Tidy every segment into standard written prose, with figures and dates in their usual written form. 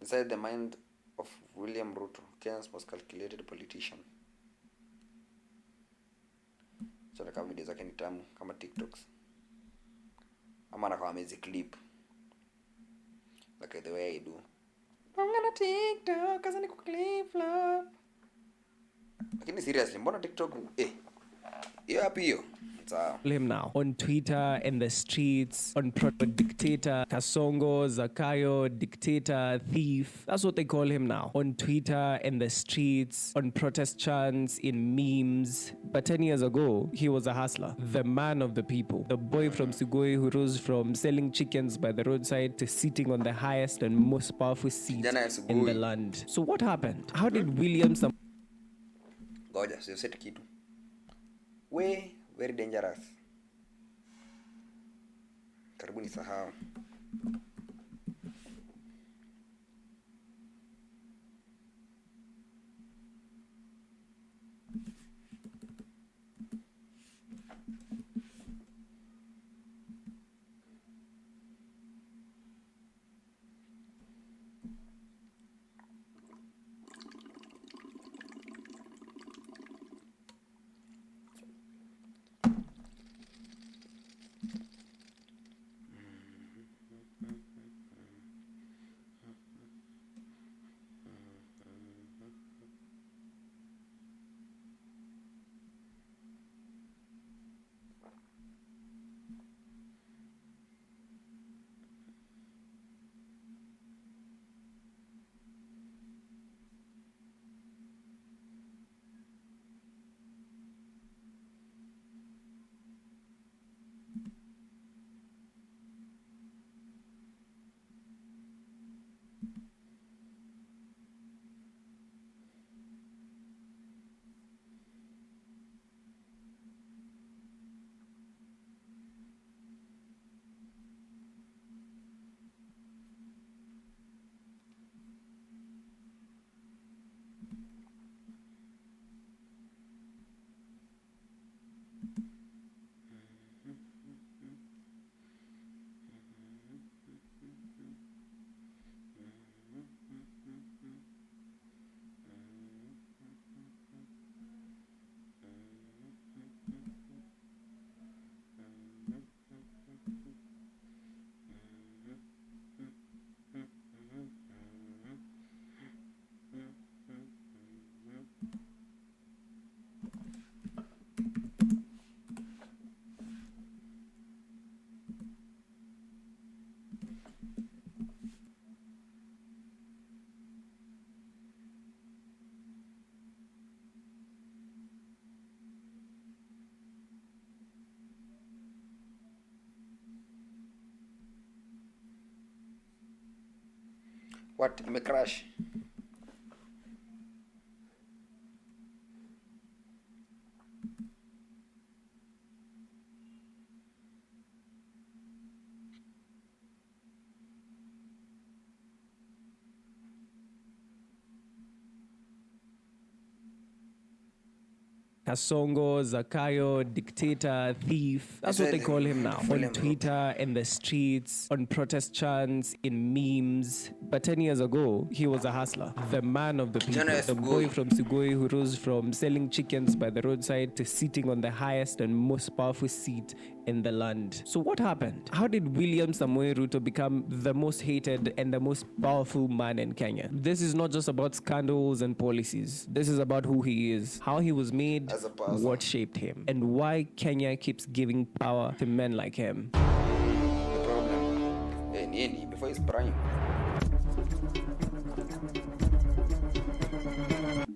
inside the mind of William Ruto, Kenya's most calculated politician. Chana kama video zake ni tamu kama TikToks. Ama na kama music clip. Like the way I do. I'm gonna TikTok kaza ni kuclip flop. Lakini seriously, mbona TikTok hiyo hapo hiyo. Him now on Twitter, in the streets, on dictator, Kasongo, Zakayo, dictator, thief. That's what they call him now. On Twitter, in the streets, on protest chants, in memes. But 10 years ago, he was a hustler, the man of the people, the boy from Sugoi who rose from selling chickens by the roadside to sitting on the highest and most powerful seat in the land. So what happened? How did William Goja, so set kitu. Very dangerous. Karibuni sahau. What? Imecrash. Kasongo, Zakayo, dictator, thief. That's what they call him now. On Twitter, in the streets, on protest chants, in memes. But 10 years ago, he was a hustler, the man of the people, the boy from Sugoi who rose from selling chickens by the roadside to sitting on the highest and most powerful seat in the land. So what happened? How did William Samoei Ruto become the most hated and the most powerful man in Kenya? This is not just about scandals and policies. This is about who he is, how he was made, what shaped him, and why Kenya keeps giving power to men like him. The problem, before his prime.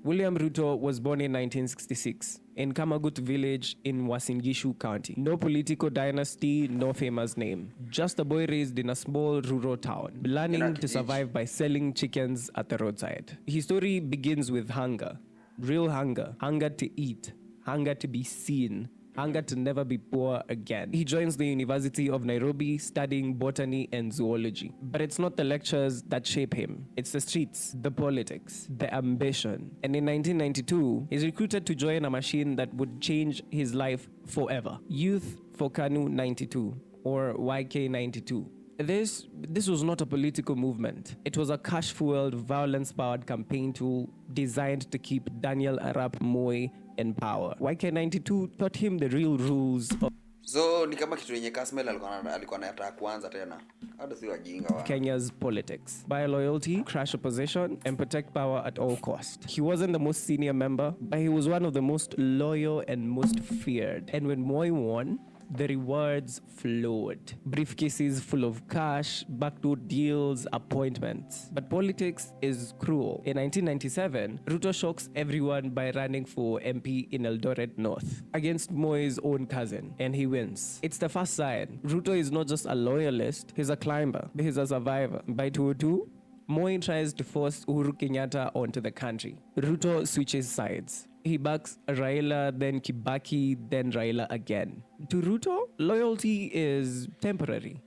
William Ruto was born in 1966 in Kamagut village in Uasin Gishu County. No political dynasty, no famous name. Just a boy raised in a small rural town, learning to survive by selling chickens at the roadside. His story begins with hunger. Real hunger. Hunger to eat. Hunger to be seen. Hunger to never be poor again. He joins the University of Nairobi studying botany and zoology. But it's not the lectures that shape him. It's the streets, the politics, the ambition. And in 1992, he's recruited to join a machine that would change his life forever. Youth for KANU 92, or YK 92. This was not a political movement. It was a cash-fueled, violence-powered campaign tool designed to keep Daniel Arap Moi in power. YK92 taught him the real rules of So ni kama kitu yenye Kasmel alikuwa anataka kuanza tena. Hata si wajinga wa. Kenya's politics. Buy loyalty, crash opposition, and protect power at all cost. He wasn't the most senior member, but he was one of the most loyal and most feared. And when Moi won, the rewards flowed. Briefcases full of cash, backdoor deals, appointments. But politics is cruel. In 1997, Ruto shocks everyone by running for MP in Eldoret North against Moi's own cousin, and he wins. It's the first sign. Ruto is not just a loyalist, he's a climber, he's a survivor. By 2002, Moi tries to force Uhuru Kenyatta onto the country. Ruto switches sides. He backs Raila, then Kibaki, then Raila again. To Ruto, loyalty is temporary.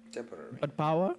But power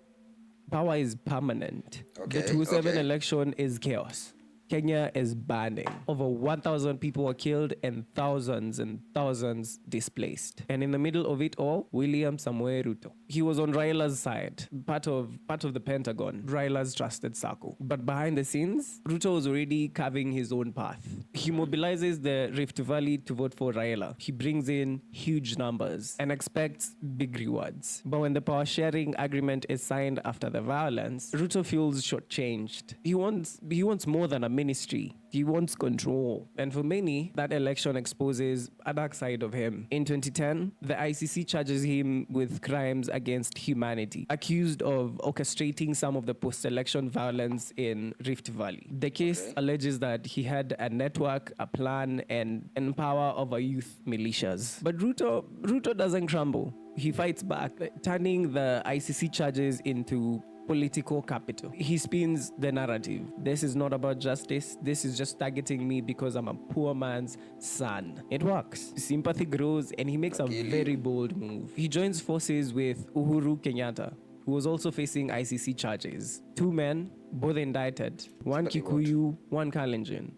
is permanent. Okay, The 2007 election is chaos. Kenya is burning. Over 1,000 people were killed and thousands displaced. And in the middle of it all, William Samoei Ruto. He was on Raila's side, part of the Pentagon, Raila's trusted circle. But behind the scenes, Ruto was already carving his own path. He mobilizes the Rift Valley to vote for Raila. He brings in huge numbers and expects big rewards. But when the power sharing agreement is signed after the violence, Ruto feels shortchanged. He wants more than a ministry. He wants control. And for many, that election exposes a dark side of him. In 2010, the ICC charges him with crimes against humanity, accused of orchestrating some of the post-election violence in Rift Valley. The case alleges that he had a network, a plan, and power over youth militias. But Ruto doesn't crumble. He fights back, turning the ICC charges into political capital. He spins the narrative. This is not about justice. This is just targeting me because I'm a poor man's son. It works. Sympathy grows and he makes a very bold move. He joins forces with Uhuru Kenyatta, who was also facing ICC charges. Two men, both indicted. One Kikuyu, one Kalenjin.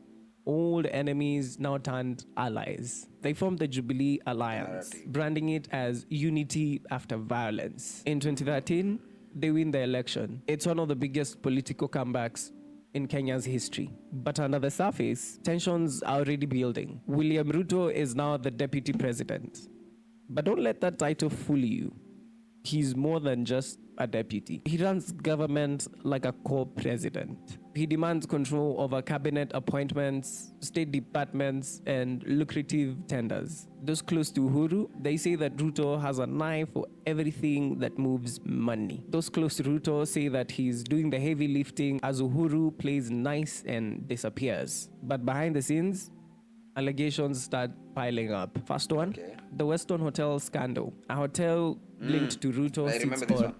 Old enemies now turned allies. They formed the Jubilee Alliance, branding it as unity after violence. In 2013, they win the election. It's one of the biggest political comebacks in Kenya's history. But under the surface, tensions are already building. William Ruto is now the deputy president. But don't let that title fool you. He's more than just a deputy. He runs government like a co-president. He demands control over cabinet appointments, state departments, and lucrative tenders. Those close to Uhuru, they say that Ruto has an eye for everything that moves money. Those close to Ruto say that he's doing the heavy lifting as Uhuru plays nice and disappears. But behind the scenes, allegations start piling up. First one, the Weston Hotel scandal. A hotel linked to Ruto sits on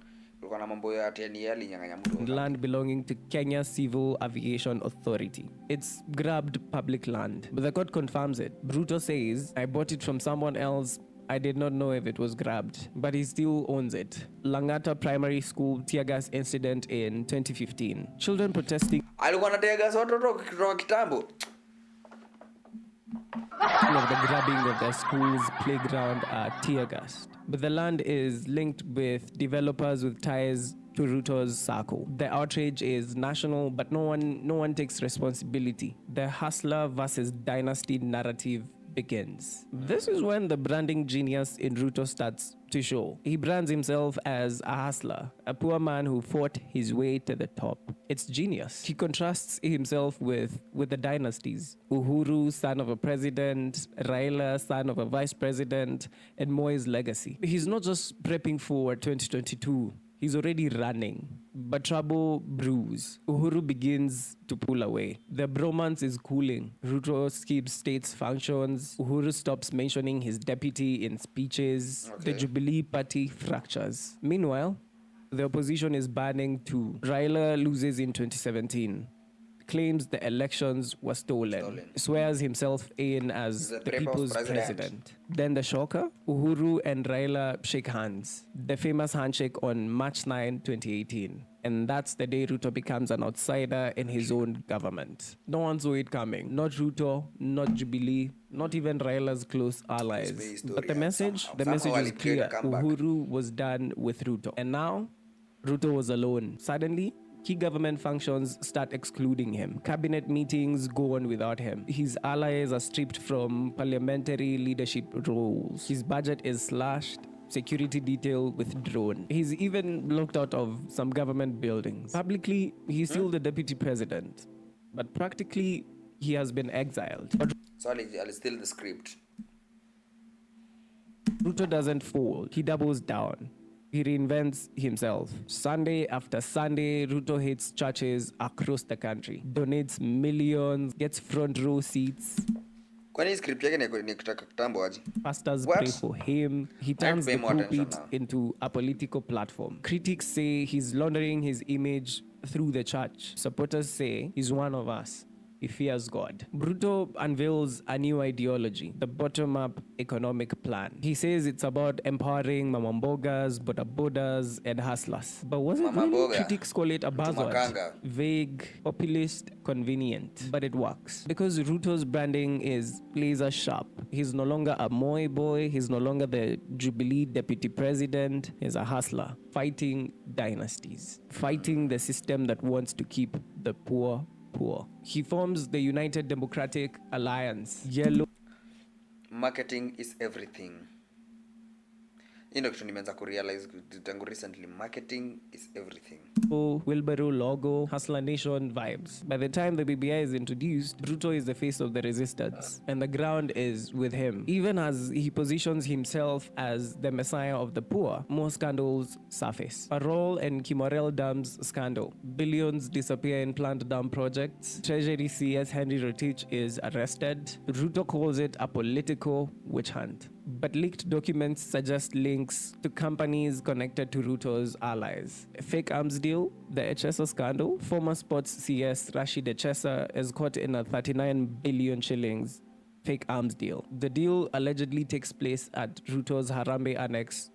land belonging to Kenya Civil Aviation Authority. It's grabbed public land, but the court confirms it. Ruto says, I bought it from someone else. I did not know if it was grabbed, but he still owns it. Langata Primary School tear gas incident in 2015. Children protesting alikuwa anatear gas watoto kutoka kitambo. Of the grabbing of their school's playground are tear gassed. But the land is linked with developers with ties to Ruto's circle. The outrage is national, but no one takes responsibility. The hustler versus dynasty narrative begins. This is when the branding genius in Ruto starts to show. He brands himself as a hustler, a poor man who fought his way to the top. It's genius. He contrasts himself with the dynasties. Uhuru, son of a president, Raila, son of a vice president, and Moi's legacy. He's not just prepping for 2022. He's already running. But trouble brews. Uhuru begins to pull away. The bromance is cooling. Ruto skips states functions. Uhuru stops mentioning his deputy in speeches. The Jubilee Party fractures. Meanwhile, the opposition is burning too. Raila loses in 2017. Claims the elections were stolen. Swears himself in as the people's president. Then the shocker, Uhuru and Raila shake hands. The famous handshake on March 9, 2018. And that's the day Ruto becomes an outsider in his own government. No one saw it coming. Not Ruto, not Jubilee, not even Raila's close allies. But the message is clear. Uhuru was done with Ruto. And now, Ruto was alone. Suddenly, key government functions start excluding him. Cabinet meetings go on without him. His allies are stripped from parliamentary leadership roles. His budget is slashed. Security detail withdrawn. He's even locked out of some government buildings. Publicly, he's still the deputy president, but practically, he has been exiled. But So I'll steal the script. Ruto doesn't fold. He doubles down. He reinvents himself. Sunday after Sunday, Ruto hits churches across the country, donates millions, gets front row seats. Kwani script yake ni kutaka kitambo aje? Pastors pray for him. He turns the pulpit into a political platform. Critics say he's laundering his image through the church. Supporters say he's one of us. He fears God. Ruto unveils a new ideology, the bottom-up economic plan. He says it's about empowering mamambogas, bodabodas, and hustlers. But was it really? Critics call it a buzzword. Vague, populist, convenient. But it works. Because Ruto's branding is laser sharp. He's no longer a Moi boy. He's no longer the Jubilee deputy president. He's a hustler, fighting dynasties, fighting the system that wants to keep the poor. He forms the United Democratic Alliance. Yellow. Marketing is everything. Kitu nimeanza kurealize tangu recently, marketing is everything. Wheelbarrow logo, Hustler Nation vibes. By the time the BBI is introduced, Ruto is the face of the resistance, and the ground is with him. Even as he positions himself as the messiah of the poor, more scandals surface. Parole and Kimorel Dams scandal. Billions disappear in plant dam projects. Treasury CS Henry Rotich is arrested. Ruto calls it a political witch hunt. But leaked documents suggest links to companies connected to Ruto's allies. A fake arms deal, the Echesa scandal. Former sports CS Rashid Echesa is caught in a 39 billion shillings fake arms deal. The deal allegedly takes place at Ruto's Harambee Annex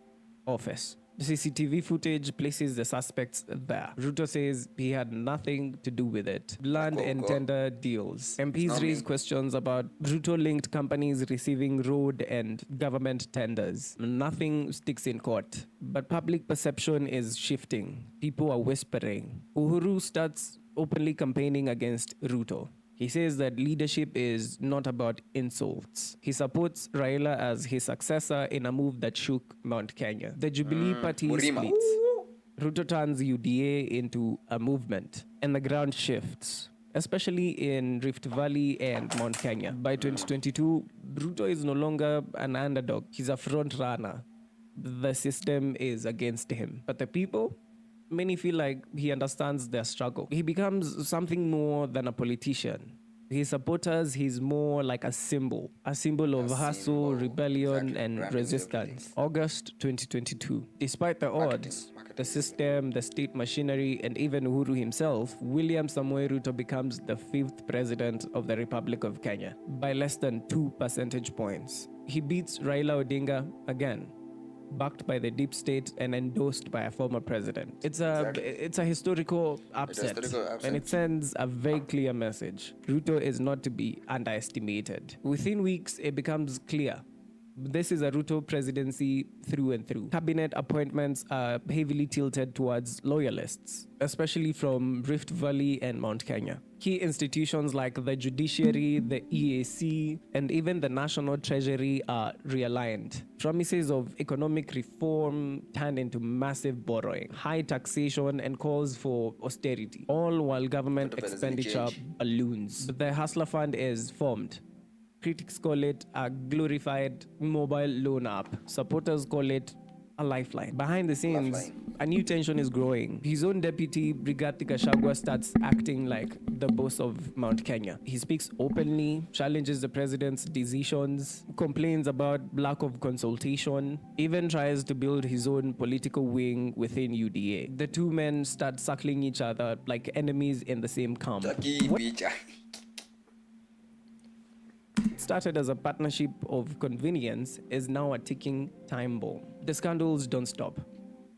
office. The CCTV footage places the suspects there. Ruto says he had nothing to do with it. Land and tender deals. MPs raise questions about Ruto-linked companies receiving road and government tenders. Nothing sticks in court, but public perception is shifting. People are whispering. Uhuru starts openly campaigning against Ruto. He says that leadership is not about insults. He supports Raila as his successor in a move that shook Mount Kenya. The Jubilee Party splits. Ruto turns UDA into a movement, and the ground shifts, especially in Rift Valley and Mount Kenya. By 2022, Ruto is no longer an underdog. He's a front runner. The system is against him. But the people? Many feel like he understands their struggle. He becomes something more than a politician. His supporters, he's more like a symbol of hustle, rebellion, and resistance. August 2022. Despite the odds, the system, the state machinery, and even Uhuru himself, William Samoei Ruto becomes the 5th president of the Republic of Kenya by less than 2 percentage points. He beats Raila Odinga again, backed by the deep state and endorsed by a former president. It's a historical upset, and it sends a very clear message. Ruto is not to be underestimated. Within weeks, it becomes clear. This is a Ruto presidency through and through. Cabinet appointments are heavily tilted towards loyalists, especially from Rift Valley and Mount Kenya. Key institutions like the judiciary, the EAC, and even the National Treasury are realigned. Promises of economic reform turned into massive borrowing, high taxation, and calls for austerity, all while government expenditure balloons. The Hustler Fund is formed. Critics call it a glorified mobile loan app. Supporters call it a lifeline. Behind the scenes, a new tension is growing. His own deputy, Rigathi Gachagua, starts acting like the boss of Mount Kenya. He speaks openly, challenges the president's decisions, complains about lack of consultation, even tries to build his own political wing within UDA. The two men start circling each other like enemies in the same camp. It started as a partnership of convenience is now a ticking time bomb. The scandals don't stop.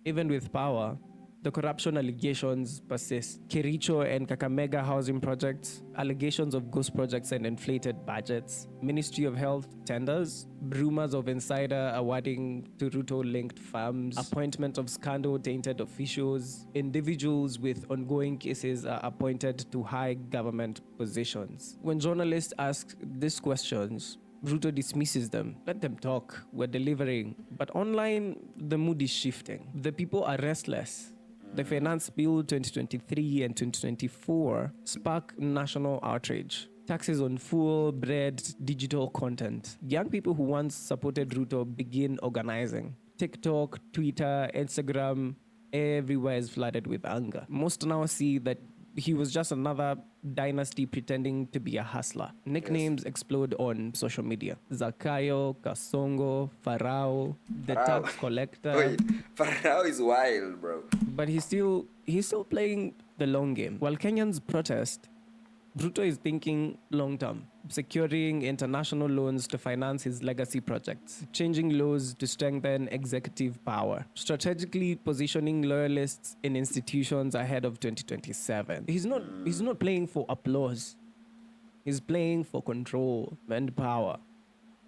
Even with power, The corruption allegations persist. Kericho and Kakamega housing projects, allegations of ghost projects and inflated budgets, Ministry of Health tenders, rumors of insider awarding to Ruto-linked firms, appointment of scandal-tainted officials, individuals with ongoing cases are appointed to high government positions. When journalists ask these questions, Ruto dismisses them. Let them talk. We're delivering. But online, the mood is shifting. The people are restless. The Finance Bill 2023 and 2024 spark national outrage. Taxes on fuel, bread, digital content. Young people who once supported Ruto begin organizing. TikTok, Twitter, Instagram, everywhere is flooded with anger. Most now see that he was just another dynasty pretending to be a hustler. Nicknames explode on social media. Zakayo, Kasongo, Farao, the Farao. tax collector. Wait, Farao is wild, bro. But he's still playing the long game. While Kenyans protest, Ruto is thinking long term, securing international loans to finance his legacy projects, changing laws to strengthen executive power, strategically positioning loyalists in institutions ahead of 2027. He's not playing for applause. He's playing for control and power.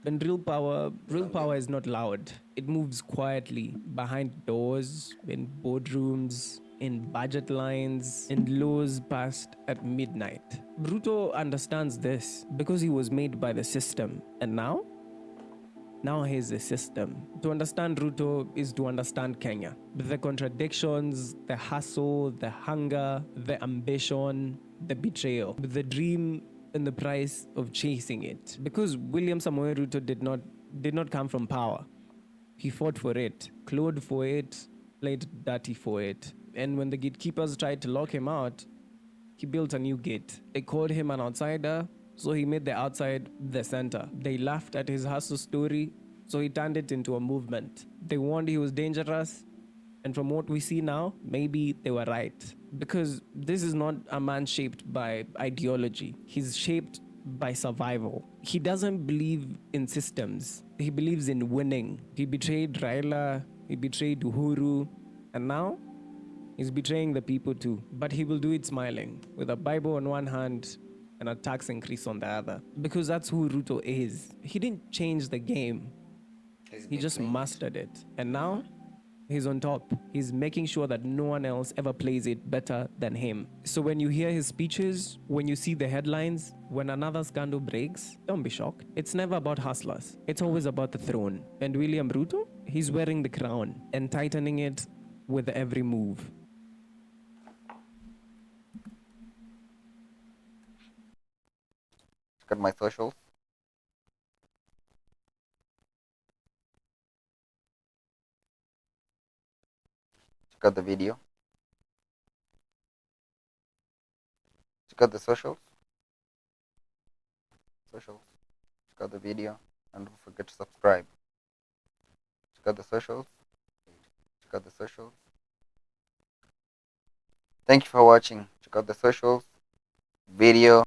And real power is not loud. It moves quietly behind doors, in boardrooms, in budget lines, in laws passed at midnight. Ruto understands this because he was made by the system. And now he's the system. To understand Ruto is to understand Kenya. The contradictions, the hustle, the hunger, the ambition, the betrayal, the dream and the price of chasing it. Because William Samoei Ruto did not come from power. He fought for it, clawed for it, played dirty for it. And when the gatekeepers tried to lock him out, he built a new gate. They called him an outsider, so he made the outside the center. They laughed at his hustle story, so he turned it into a movement. They warned he was dangerous, and from what we see now, maybe they were right. Because this is not a man shaped by ideology. He's shaped by survival. He doesn't believe in systems. He believes in winning. He betrayed Raila, he betrayed Uhuru, and now he's betraying the people too. But he will do it smiling, with a Bible on one hand and a tax increase on the other. Because that's who Ruto is. He didn't change the game. He just mastered it. And now he's on top. He's making sure that no one else ever plays it better than him. So when you hear his speeches, when you see the headlines, when another scandal breaks, don't be shocked. It's never about hustlers. It's always about the throne. And William Ruto, he's wearing the crown and tightening it with every move. Check out my socials. Check out the video. Check out the socials. Check out the video. And don't forget to subscribe. Check out the socials. Thank you for watching. Check out the socials, video,